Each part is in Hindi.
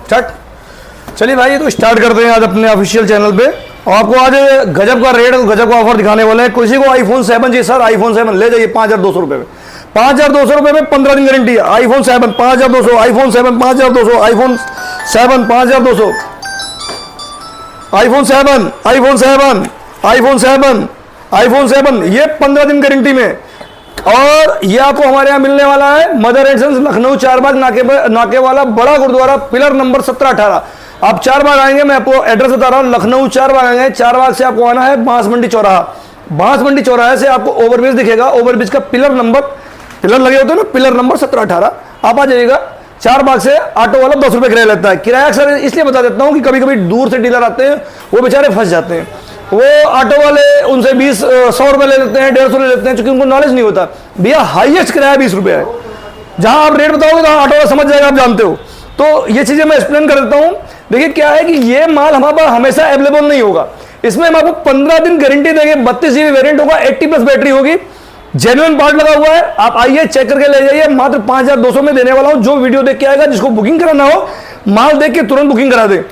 स्टार्ट। चलिए भाई, तो स्टार्ट करते हैं आज अपने ऑफिशियल चैनल पे। और आपको आज गजब का रेट, गजब का ऑफर दिखाने वाले हैं। किसी को आईफोन 7 चाहिए सर, आईफोन 7 ले जाइए 5200 रुपये में। 5200 रुपये में 15 दिन गारंटी है। IPhone 7 5200, iPhone 7 5200, iPhone 7 5200, iPhone 7, iPhone 7, iPhone 7, iPhone 7, ये 15 दिन गारंटी में। और ये आपको हमारे यहाँ मिलने वाला है mother and sons, Lucknow Charbagh नाके वाला बड़ा गुरुद्वारा, पिलर नंबर 17-18। आप चारबाग आएंगे, मैं आपको एड्रेस बता रहा हूँ, लखनऊ चारबाग आएंगे, चारबाग से आपको आना है बांस मंडी चौराहा। बांस मंडी चौराहे से आपको ओवरब्रिज दिखेगा, ओवरब्रिज का पिलर लगे होते हैं ना, पिलर नंबर 17-18, आप आ जाइएगा। चारबाग से ऑटो वाला 10 रुपये किराया लेता है। किराया अक्सर इसलिए बता देता हूँ कि कभी कभी दूर से डीलर आते हैं, वो बेचारे फंस जाते हैं। वो ऑटो वाले उनसे 100 रुपये ले लेते हैं, 150 ले लेते हैं, क्योंकि उनको नॉलेज नहीं होता। भैया हाईएस्ट किराया 20 रुपये है। जहां आप रेट बताओगे तो ऑटो वाला समझ जाएगा, आप जानते हो। तो ये चीजें मैं एक्सप्लेन कर देता हूं। देखिए क्या है कि ये माल हमारे पास हमेशा अवेलेबल नहीं होगा। इसमें हम आपको 15 दिन गारंटी देंगे। 32 GB वेरिएंट होगा, 80+ बैटरी होगी, जेन्युइन पार्ट लगा हुआ है। आप आइए, चेक करके ले जाइए। मात्र 5200 में देने वाला हूं। जो वीडियो देख के आएगा, जिसको बुकिंग कराना हो, माल देख के तुरंत बुकिंग करा दे।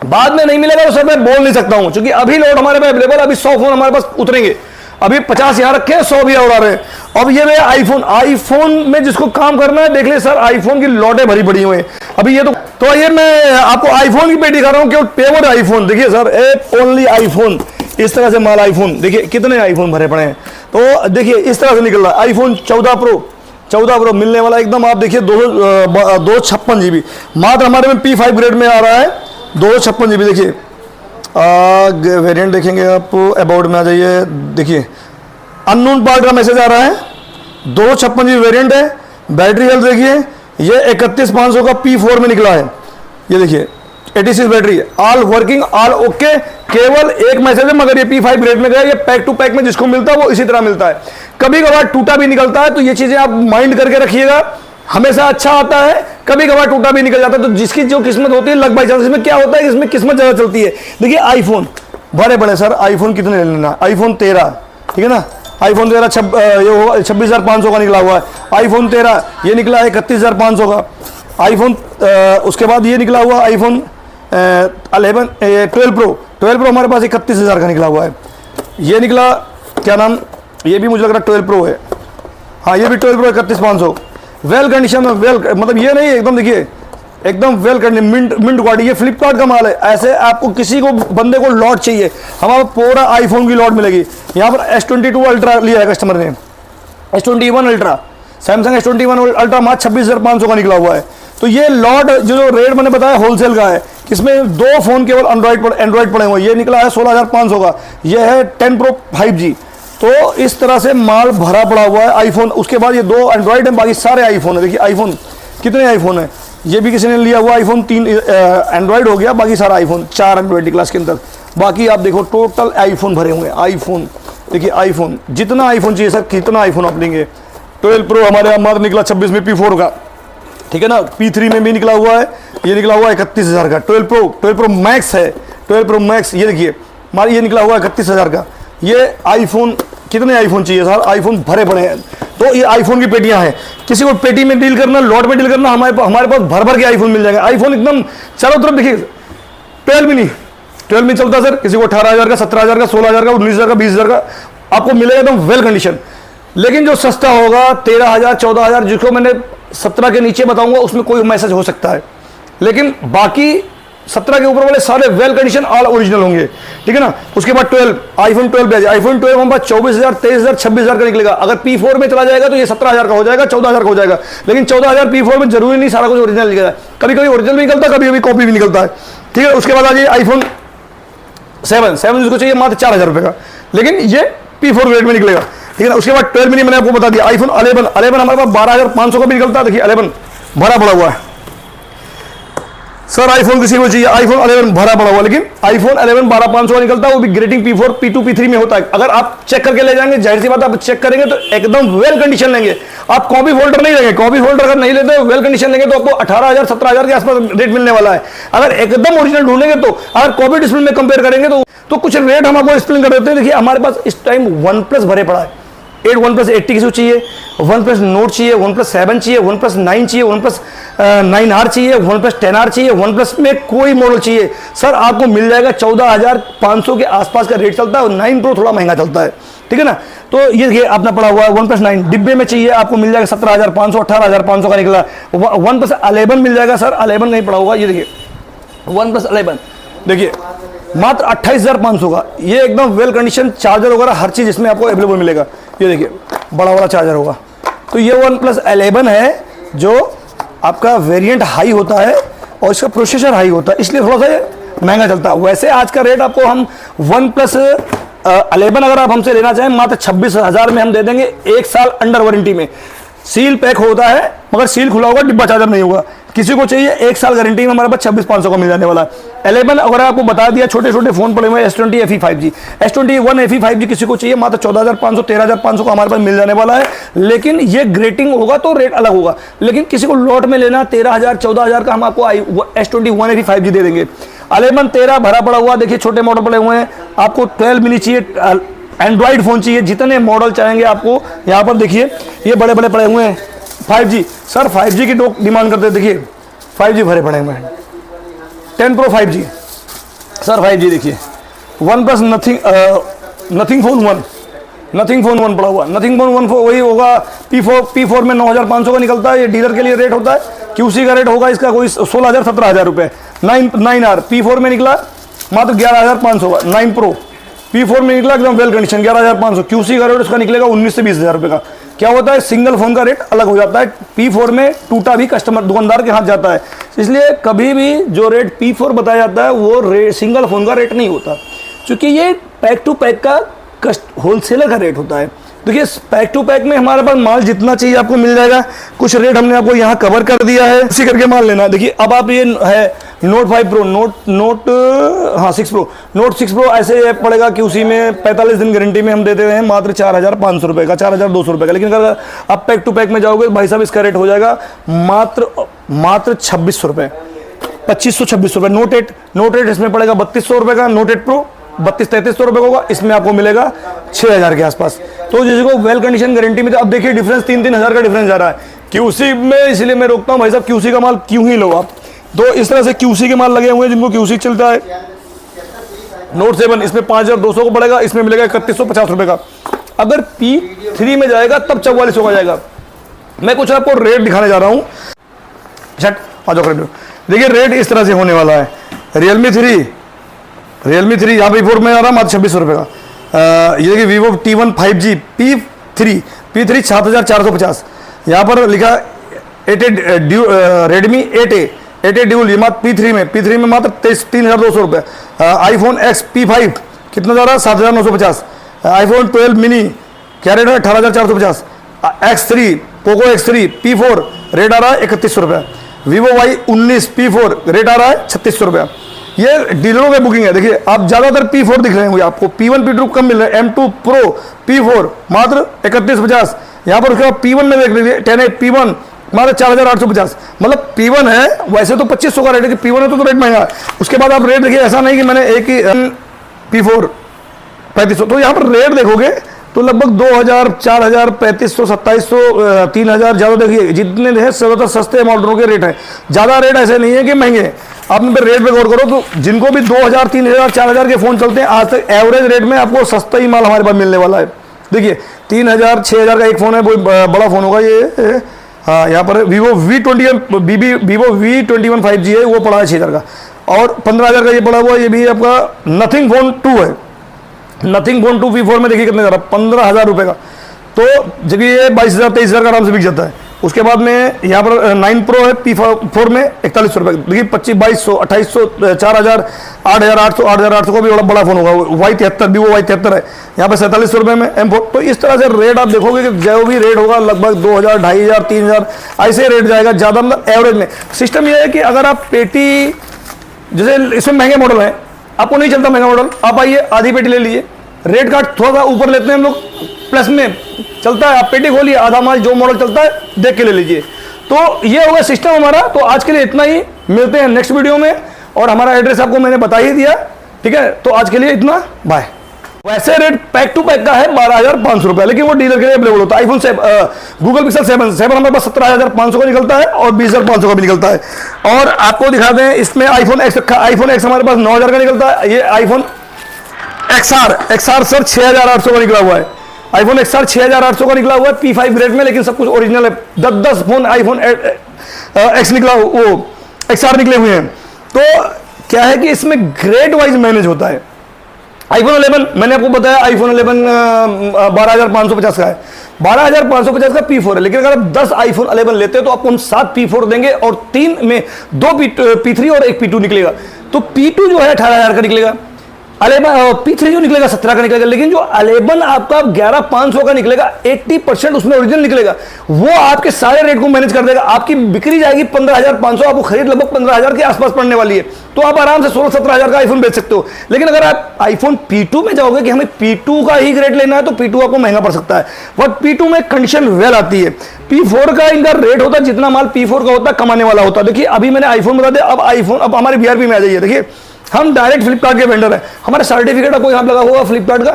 बाद में नहीं मिलेगा तो सर मैं बोल नहीं सकता हूं, क्योंकि अभी लोड हमारे पास अवेलेबल। अभी 100 फोन हमारे पास उतरेंगे, अभी 50 यहां रखे हैं, 100 भी और आ रहे हैं। अब ये मेरा आईफोन में जिसको काम करना है, देख ले सर, आईफोन की लॉटें भरी पड़ी हुई हैं अभी। ये तो ये मैं आपको आईफोन की पेटी दिखा रहा हूं, केवल पेवर आईफोन। देखिए सर, एक ओनली आईफोन, इस तरह से माल आईफोन। देखिए कितने आईफोन भरे पड़े हैं। तो देखिए इस तरह से निकल रहा है आईफोन 14 प्रो मिलने वाला एकदम। आप देखिए 256 GB मात्र हमारे में P5 ग्रेड में आ रहा है, 256 GB। देखिए वेरिएंट देखेंगे आप, अबाउट में आ जाइए, देखिए अननोन पार्ट का मैसेज आ रहा है। 256 GB वेरिएंट है। बैटरी हेल्थ देखिए, ये 31500 का P4 में निकला है। ये देखिए 86 बैटरी है, ऑल वर्किंग, ऑल ओके। केवल एक मैसेज है, मगर ये P5 ग्रेड में गया। ये पैक टू पैक में जिसको मिलता है वो इसी तरह मिलता है। कभी कभार टूटा भी निकलता है, तो ये चीजें आप माइंड करके रखिएगा। हमेशा अच्छा आता है, कभी कभार टूटा भी निकल जाता है। तो जिसकी जो किस्मत होती है, लक बाई चांस। इसमें क्या होता है, इसमें किस्मत ज्यादा चलती है। देखिए आईफोन बड़े बड़े सर, आईफोन कितने ले लेना, आईफोन 13, ठीक है ना। आईफोन 13 ये 26,500 का निकला हुआ है। आईफोन 13 ये निकला है 31,500 का। आईफोन उसके बाद ये निकला हुआ आईफोन 12 प्रो हमारे पास 31,000 का निकला हुआ है। ये निकला क्या नाम, ये भी मुझे लग रहा है 12 प्रो है। हाँ, ये भी 12 प्रो 31,500। वेल कंडीशन में, मतलब ये नहीं एकदम, देखिए एकदम वेल कंडीशन, मिंट क्वालिटी। ये फ्लिपकार्ट का माल है। ऐसे आपको किसी को बंदे को लॉट चाहिए, हमारे पूरा आईफोन की लॉट मिलेगी। यहाँ पर S22 अल्ट्रा लिया है कस्टमर ने, S21 ultra, Samsung S21 ultra मात्र 26,500 का निकला हुआ है। तो ये लॉट जो रेट मैंने बताया होलसेल का है। इसमें 2 फोन केवल एंड्रॉइड पड़े हुए। ये निकला है 16,500 का। ये है 10 Pro 5G। तो इस तरह से माल भरा पड़ा हुआ है आईफोन। उसके बाद ये 2 एंड्रॉइड हैं, बाकी सारे आईफोन है। देखिए आईफोन कितने आईफोन है, ये भी किसी ने लिया हुआ आईफोन 3 एंड्रॉइड हो गया, बाकी सारा आईफोन 4 एंड्रॉइड क्लास के अंदर। बाकी आप देखो टोटल आईफोन भरे हुए हैं। आईफोन देखिए, आईफोन जितना आईफोन चाहिए सर, कितना आईफोन आप लेंगे। 12 प्रो हमारे यहाँ मात्र निकला 26 में P4 का, ठीक है ना। P3 में भी निकला हुआ है, ये निकला हुआ है 31,000 का। 12 प्रो मैक्स है, 12 प्रो मैक्स, ये देखिए हमारे ये निकला हुआ है 31,000 का। ये आईफोन, कितने आईफोन चाहिए सर, आईफोन भरे पड़े हैं। तो ये आईफोन की पेटियां हैं। किसी को पेटी में डील करना, लॉट में डील करना, हमारे पास भर के आईफोन मिल जाएगा। आईफोन एकदम चारों तरफ देखिए। 12 में चलता सर, किसी को 18,000 का, 17,000 का, 16,000 का, 19,000 का, 20,000 का आपको मिलेगा एकदम वेल कंडीशन। लेकिन जो सस्ता होगा 13,000, 14,000, जिसको मैंने 17 के नीचे बताऊंगा, उसमें कोई मैसेज हो सकता है। लेकिन बाकी 17 के ऊपर वाले सारे वेल कंडीशन, ऑल ओरिजिनल होंगे, ठीक है ना। उसके बाद आईफोन 12 आईफोन 12 हमारे पास 24,000, 23,000, 26,000 का निकलेगा। अगर P4 में चला जाएगा तो ये 17,000 का हो जाएगा, 14,000 का हो जाएगा। लेकिन 14,000 P4 में जरूरी नहीं सारा कुछ ओरिजिनल निकलता है। कभी कभी ओरिजिनल भी निकलता है, कभी कभी कॉपी भी निकलता है, ठीक है। उसके बाद आ जाइए आईफोन 7 जिसको चाहिए मात्र 4,000 रुपये का, लेकिन ये P4 ग्रेड में निकलेगा, ठीक है ना। उसके बाद 12 मिनी मैंने आपको बता दिया। आईफोन 11 हमारे पास 12,500 का भी निकलता है। देखिए 11 भरा पड़ा हुआ है सर। आईफोन किसी को चाहिए, आईफोन 11 भरा पड़ा हुआ, लेकिन आईफोन 11 12,500 का निकलता है। वो भी ग्रेडिंग P4, P2, P3 में होता है। अगर आप चेक करके ले जाएंगे, जाहिर सी बात आप चेक करेंगे तो एकदम वेल कंडीशन लेंगे। आप कॉपी फोल्डर नहीं लेंगे। कॉपी फोल्डर अगर नहीं लेते, वेल कंडीशन लेंगे तो आपको 18,000, 17,000 के आसपास रेट मिलने वाला है। अगर एकदम ओरिजिनल ढूंढेंगे तो, अगर कॉपी डिस्प्ले में कंपेयर करेंगे तो कुछ रेट हम आपको एक्सप्लेन कर देते हैं। देखिए हमारे पास इस टाइम OnePlus भरे पड़ा है। OnePlus 80 किसी को चाहिए, OnePlus Nord चाहिए, OnePlus 7 चाहिए, OnePlus 9 चाहिए, OnePlus 9R चाहिए, OnePlus 10R चाहिए, OnePlus में कोई मॉडल चाहिए सर आपको मिल जाएगा। 14,500 के आसपास का रेट चलता है और 9 Pro थोड़ा महंगा चलता है, ठीक है ना। तो ये अपना पड़ा हुआ है OnePlus 9 डिब्बे में चाहिए आपको मिल जाएगा 17,500 18,500 का निकला। OnePlus 11 मिल जाएगा सर, 11 नहीं पड़ा होगा, ये देखिए OnePlus 11 देखिए मात्र 28,500 का। ये एकदम वेल कंडीशन चार्जर वगैरह हर चीज़ इसमें आपको अवेलेबल मिलेगा। ये देखिए बड़ा वाला चार्जर होगा। तो ये OnePlus 11 है जो आपका वेरिएंट हाई होता है और इसका प्रोसेसर हाई होता है, इसलिए थोड़ा सा महंगा चलता है। वैसे आज का रेट आपको हम OnePlus 11 अगर आप हमसे लेना चाहें मात्र 26,000 में हम दे देंगे, 1 साल अंडर वारंटी में। सील पैक होता है मगर सील खुला होगा, डिब्बा चार्जर नहीं होगा। किसी को चाहिए 1 साल गारंटी में हमारे पास 26,500 का मिल जाने वाला है। 11 अगर आपको बता दिया, छोटे छोटे फोन पड़े हुए S20 FE 5G, S21 FE 5G किसी को चाहिए मात्र 14,500 13,500 का हमारे पास मिल जाने वाला है। लेकिन ये ग्रेटिंग होगा तो रेट अलग होगा। लेकिन किसी को लॉट में लेना 13,000 14,000 का हम आपको S21 FE 5G दे देंगे। 11 13 भरा पड़ा हुआ, देखिए छोटे मॉडल पड़े हुए हैं। आपको 12 मिनी चाहिए, एंड्रॉइड फोन चाहिए, जितने मॉडल चाहेंगे आपको यहाँ पर देखिए ये बड़े बड़े पड़े हुए हैं। 5G सर 5G की डिमांड करते हैं, देखिए 5G भरे पड़े हुए हैं। 10 Pro 5G सर 5G देखिए। OnePlus नथिंग फोन 1 पड़ा हुआ। नथिंग फोन 1 वही होगा P4 में 9,500 का निकलता है। ये डीलर के लिए रेट होता है। QC का रेट होगा इसका कोई 16,000 17,000 रुपये। 9R P4 में निकला मात्र 11,500 का। 9 Pro P4 में निकला एकदम वेल कंडीशन 11,500। QC का रेट उसका निकलेगा 19 से 20,000 रुपये का। क्या होता है सिंगल फोन का रेट अलग हो जाता है। P4 में टूटा भी कस्टमर दुकानदार के हाथ जाता है, इसलिए कभी भी जो रेट P4 बताया जाता है वो सिंगल फोन का रेट नहीं होता, क्योंकि ये पैक टू पैक का होलसेलर का रेट होता है। देखिए पैक टू पैक में हमारे पास माल जितना चाहिए आपको मिल जाएगा। कुछ रेट हमने आपको यहाँ कवर कर दिया है, उसी करके माल लेना है। देखिए अब आप ये है Note 5 Pro, Note 6 Pro ऐसे पड़ेगा कि उसी में 45 दिन गारंटी में हम देते हैं मात्र 4,500 रुपये का, 4,200 रुपये का। लेकिन अगर आप पैक टू पैक में जाओगे भाई साहब इसका रेट हो जाएगा मात्र 2,600 रुपये, 2,500-2,600 रुपये। Note 8 इसमें पड़ेगा 3,200 रुपये का। Note 8 Pro 32-3300 रुपये होगा, इसमें आपको मिलेगा 6,000 के आसपास। तो जिसको वेल कंडीशन गारंटी में, तो अब देखिए डिफरेंस 3-3 हज़ार का डिफरेंस जा रहा है QC में, इसलिए मैं रोकता हूँ भाई साहब QC का माल क्यों ही लो आप। तो इस तरह से QC के माल लगे हुए हैं जिनको QC चलता है। Note 7 इसमें 5,200 को पड़ेगा, इसमें मिलेगा 3,150 रुपये का। अगर P3 में जाएगा तब 4400 का जाएगा। मैं कुछ आपको रेट दिखाने जा रहा हूँ। देखिए रेट इस तरह से होने वाला है। Realme 3 यहाँ P4 में आ रहा है मात्र 2,600 रुपये का। ये देखिए Vivo T1 5G P3 7,450। यहाँ पर लिखा 8A Redmi 8A ड्यूल, ये मात्र P3 में मात्र 3,200 रुपये। iPhone X P5 कितना जा रहा है 7,950। iPhone 12 मिनी क्या रेट है 18,450। X3 Poco X3 P4 rate आ रहा है 3,100 रुपये। Vivo Y19 P4 रेट आ रहा है 3,600 रुपये। ये डीलरों की बुकिंग है। देखिए आप ज़्यादातर P4 दिख रहे होंगे आपको, P1 P2 कम मिल रहे हैं। M2 Pro P4 मात्र 3150। यहाँ पर उसके बाद P1 में देख लीजिए 10A P1 मात्र 4,850। मतलब P1 है, वैसे तो 2,500 का रेट है कि P1 है तो रेट महंगा है। उसके बाद आप रेट देखिए, ऐसा नहीं कि मैंने एक ही P4 3500, तो यहाँ पर रेट देखोगे तो लगभग 2,000 4,000 3,500 2,700 3,000 ज़्यादा। देखिए जितने हैं ज़्यादातर सस्ते मॉडलों के रेट हैं, ज़्यादा रेट ऐसे नहीं है कि महंगे। आप इन पर रेट पे गौर करो तो जिनको भी 2,000 3,000 4,000 के फ़ोन चलते हैं, आज तक एवरेज रेट में आपको सस्ता ही माल हमारे पास मिलने वाला है। देखिए 3,000 6,000 का एक फ़ोन है, वो बड़ा फ़ोन होगा ये। हाँ यहाँ पर Vivo V21 5G है, वो पड़ा है 6,000 का। और 15,000 का ये पड़ा हुआ, ये भी आपका Nothing Phone 2 है। Nothing Phone 2 V4 में देखिए कितने जा रहा है 15,000 रुपये का। तो जब ये 22,000 23,000 का आराम से बिक जाता है। उसके बाद में यहाँ पर 9 Pro है P4 में 4100 रुपये। देखिए 22,200 2,800 4,000 8,800 8,800 का भी बड़ा फोन होगा। Y73 Vivo Y73 है यहाँ पर 4,700 रुपये में M4। तो इस तरह से रेट आप देखोगे कि जो भी रेट होगा लगभग 2,000 2,500 3,000 ऐसे रेट जाएगा ज़्यादा, मतलब एवरेज में। सिस्टम ये है कि अगर आप पेटी, जैसे इसमें महंगे मॉडल हैं, आपको नहीं चलता महंगा मॉडल, आप आइए आधी पेटी ले लीजिए। रेट कार्ड थोड़ा सा ऊपर लेते हैं हम लोग, प्लस में चलता है। आप पेटी खोलिए, आधा माल जो मॉडल चलता है देख के ले लीजिए। तो ये होगा सिस्टम हमारा। तो आज के लिए इतना ही, मिलते हैं नेक्स्ट वीडियो में। और हमारा एड्रेस आपको मैंने बता ही दिया, ठीक है। तो आज के लिए इतना, बाय। वैसे रेट पैक टू पैक का है 12,500 रुपया, लेकिन वो डीलर के लिए अवेलेबल होता है। आईफोन गूगल पिक्सल 7 हमारे पास 17,500 का निकलता है और 20,500 का भी निकलता है। और आपको दिखा दें, इसमें आईफोन एक्स रखा, आईफोन एक्स हमारे पास 9,000 का निकलता है। ये आईफोन एक्सआर सर 6,800 का निकला हुआ है। आईफोन एक्सआर 6,800 का निकला हुआ है P5 ग्रेड में, लेकिन सब कुछ ओरिजिनल है। 10 फोन आईफोन एक्स निकला, वो एक्सआर निकले हुए हैं। तो क्या है कि इसमें ग्रेड वाइज मैनेज होता है। आईफोन 11 मैंने आपको बताया, आईफोन 11 12,550 का है, 12,550 का P4 है। लेकिन अगर आप 10 आईफोन 11 लेते हैं तो आपको हम 7 P4 देंगे और 3 में 2 P3 और 1 P2 निकलेगा। तो P2 जो है 18,000 का निकलेगा, 11 P3 जो निकलेगा 17 का निकलेगा। लेकिन जो 11 आपका 11,500 का निकलेगा, 80% उसमें ओरिजिनल निकलेगा। वो आपके सारे रेट को मैनेज कर देगा। आपकी बिक्री जाएगी 15,500, आपको खरीद लगभग 15,000 के आसपास पड़ने वाली है। तो आप आराम से 16-17,000 का आईफोन बेच सकते हो। लेकिन अगर आप आईफोन P2 में जाओगे कि हमें P2 का ही ग्रेड लेना है, तो P2 आपको महंगा पड़ सकता है। बट P2 में कंडीशन वेल आती है। P4 का इनका रेट होता है, जितना माल P4 का होता है कमाने वाला होता है। देखिए अभी मैंने आईफोन बता दिया, अब हमारे BRP में आ जाइए। देखिए हम डायरेक्ट फ्लिपकार्ट के वेंडर हैं, हमारा सर्टिफिकेट आपको यहाँ लगा हुआ फ्लिपकार्ट का।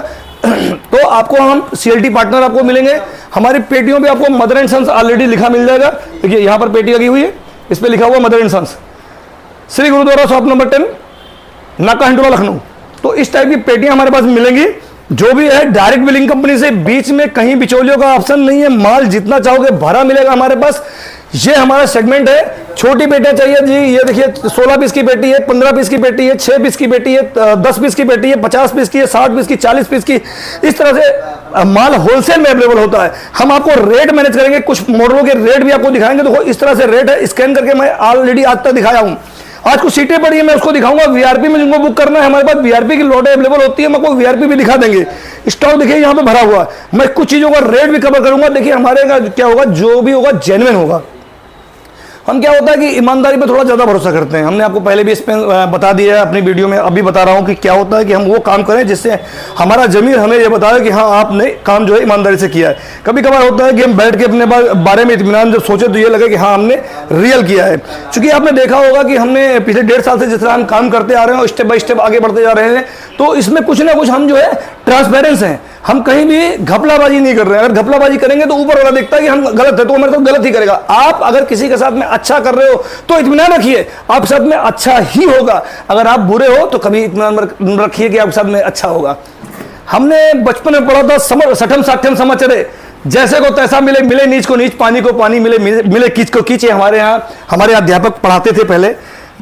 तो आपको हम CLT पार्टनर आपको मिलेंगे। हमारी पेटियों पे आपको मदर एंड सन्स ऑलरेडी लिखा मिल जाएगा। देखिए यहाँ पर पेटी लगी हुई है, इस पर लिखा हुआ mother and sons, Shri Gurudwara shop number 10, Naka Hindola, Lucknow. तो इस टाइप की पेटियां हमारे पास मिलेंगी। जो भी है डायरेक्ट बिलिंग कंपनी से, बीच में कहीं बिचौलियों का ऑप्शन नहीं है। माल जितना चाहोगे भरा मिलेगा हमारे पास। ये हमारा सेगमेंट है। छोटी पेटियां चाहिए जी, ये देखिए 16 पीस की पेटी है, 15 पीस की पेटी है, 6 पीस की पेटी है, 10 पीस की पेटी है, 50 पीस की है, 60 पीस की, 40 पीस की। इस तरह से माल होलसेल में अवेलेबल होता है। हम आपको रेट मैनेज करेंगे, कुछ मॉडलों के रेट भी आपको दिखाएंगे। देखो इस तरह से रेट है, स्कैन करके मैं ऑलरेडी आज तक दिखाया हूं। आज कुछ सीटें पड़ी है, मैं उसको दिखाऊंगा। VRP में जिनको बुक करना है, हमारे पास VRP की लॉटें अवेलेबल होती है, मैं आपको VRP भी दिखा देंगे। स्टॉक देखिए यहाँ पे भरा हुआ है। मैं कुछ चीजों का रेट भी कवर करूंगा। देखिए हमारे क्या होगा, जो भी होगा जेन्युइन होगा। हम क्या होता है कि ईमानदारी पे थोड़ा ज़्यादा भरोसा करते हैं। हमने आपको पहले भी इसमें बता दिया है अपनी वीडियो में, अभी बता रहा हूँ कि क्या होता है कि हम वो काम करें जिससे हमारा ज़मीर हमें ये बताए कि हाँ आपने काम जो है ईमानदारी से किया है। कभी कभार होता है कि हम बैठ के अपने बारे में इत्मीनान जब सोचे तो ये लगे कि हाँ हमने रियल किया है। क्योंकि आपने देखा होगा कि हमने पिछले 1.5 साल से जिस तरह हम काम करते आ रहे हैं और स्टेप बाय स्टेप आगे बढ़ते जा रहे हैं, तो इसमें कुछ ना कुछ हम जो है ट्रांसपेरेंस हैं। हम कहीं भी घपलाबाजी नहीं कर रहे हैं। अगर घपलाबाजी करेंगे तो ऊपर वाला देखता है कि हम गलत है, तो हमारे साथ गलत ही करेगा। आप अगर किसी के साथ में अच्छा कर रहे हो तो इत्मीनान रखिए, आपके साथ में अच्छा ही होगा। अगर आप बुरे हो तो कभी इत्मीनान रखिए कि आपके साथ में अच्छा होगा। हमने बचपन में पढ़ा था सठम साठ्यम समाचरे, जैसे को तैसा मिले, मिले नीच को नीच, पानी को पानी मिले, मिले कीच को कीच। हमारे यहाँ हमारे अध्यापक पढ़ाते थे पहले।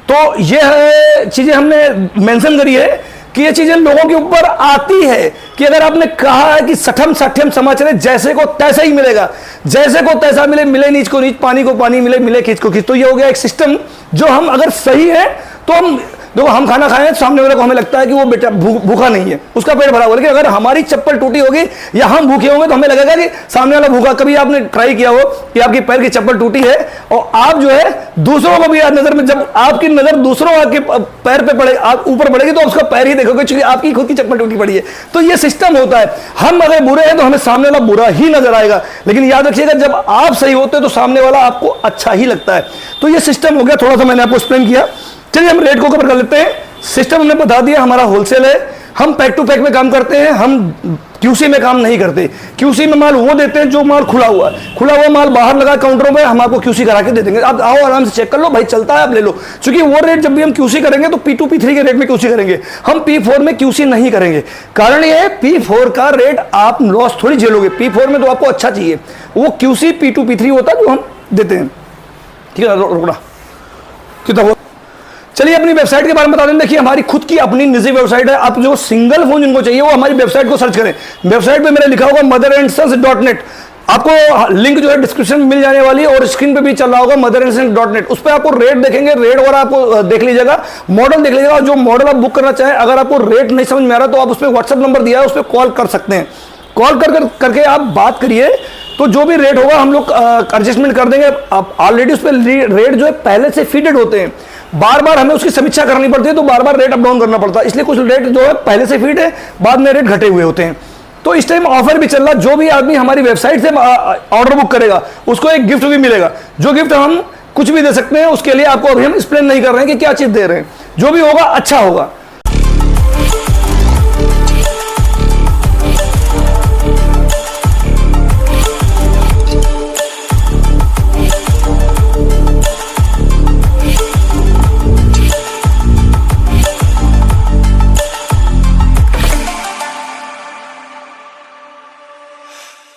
तो ये चीजें हमने मेंशन करी है कि ये चीजें लोगों के ऊपर आती है कि अगर आपने कहा है कि सठम साठ्यम समाचरे, जैसे को तैसा ही मिलेगा, जैसे को तैसा मिले, मिले नीच को नीच, पानी को पानी मिले, मिले खींच को खींच। तो ये हो गया एक सिस्टम जो हम अगर सही है तो हम देखो, हम खाना खाएं, सामने वाले को हमें लगता है कि वो बेटा भूखा नहीं है, उसका पेट भरा हुआ। लेकिन अगर हमारी चप्पल टूटी होगी या हम भूखे होंगे तो हमें लगेगा कि सामने वाला भूखा। कभी आपने ट्राई किया हो कि आपकी पैर की चप्पल टूटी है और आप जो है दूसरों को भी नजर में, जब आपकी नजर दूसरों के पैर पे पड़े, आप ऊपर बढ़ेगी तो उसका पैर ही देखोगे, क्योंकि आपकी खुद की चप्पल टूटी पड़ी है। तो ये सिस्टम होता है। हम अगर बुरे हैं तो हमें सामने वाला बुरा ही नजर आएगा। लेकिन याद रखिएगा, जब आप सही होते हैं तो सामने वाला आपको अच्छा ही लगता है। तो ये सिस्टम हो गया, थोड़ा सा मैंने आपको एक्सप्लेन किया। चलिए हम रेट को कवर कर लेते हैं। सिस्टम हमने बता दिया, हमारा होलसेल है। हम पैक टू पैक में काम करते हैं, हम QC में काम नहीं करते। QC में माल वो देते हैं जो माल खुला हुआ है। खुला हुआ माल बाहर लगा काउंटरों में, हम आपको QC करा के दे देंगे। आप आओ आराम से चेक कर लो, भाई चलता है आप ले लो। क्योंकि वो रेट जब भी हम QC करेंगे तो P2 P3 के रेट में QC करेंगे, हम P4 में QC नहीं करेंगे। कारण ये है, P4 का रेट आप लॉस थोड़ी झेलोगे। P4 में तो आपको अच्छा चाहिए, वो QC P2 P3 होता है जो हम देते हैं। ठीक है, रोकना कितना। चलिए अपनी वेबसाइट के बारे में बता दें। देखिए हमारी खुद की अपनी निजी वेबसाइट है। आप जो सिंगल फोन जिनको चाहिए वो हमारी वेबसाइट को सर्च करें। वेबसाइट पे मैंने लिखा होगा motherandsons.net। आपको लिंक जो है डिस्क्रिप्शन में मिल जाने वाली है और स्क्रीन पे भी चल रहा होगा motherandsons.net। उस पर आपको रेट देखेंगे, रेट और आपको देख लीजिएगा, मॉडल देख लीजिएगा। जो मॉडल आप बुक करना चाहें, अगर आपको रेट नहीं समझ में आ रहा तो आप उस पर व्हाट्सएप नंबर दिया है, उस पर कॉल कर सकते हैं। कॉल करके आप बात करिए, तो जो भी रेट होगा हम लोग एडजस्टमेंट कर देंगे। ऑलरेडी उस पर रेट जो है पहले से फिटेड होते हैं, बार बार हमें उसकी समीक्षा करनी पड़ती है, तो बार बार रेट अप डाउन करना पड़ता है। इसलिए कुछ रेट जो है पहले से फिट है, बाद में रेट घटे हुए होते हैं। तो इस टाइम ऑफर भी चल रहा, जो भी आदमी हमारी वेबसाइट से ऑर्डर बुक करेगा उसको एक गिफ्ट भी मिलेगा। जो गिफ्ट हम कुछ भी दे सकते हैं, उसके लिए आपको अभी हम एक्सप्लेन नहीं कर रहे हैं कि क्या चीज दे रहे हैं। जो भी होगा अच्छा होगा।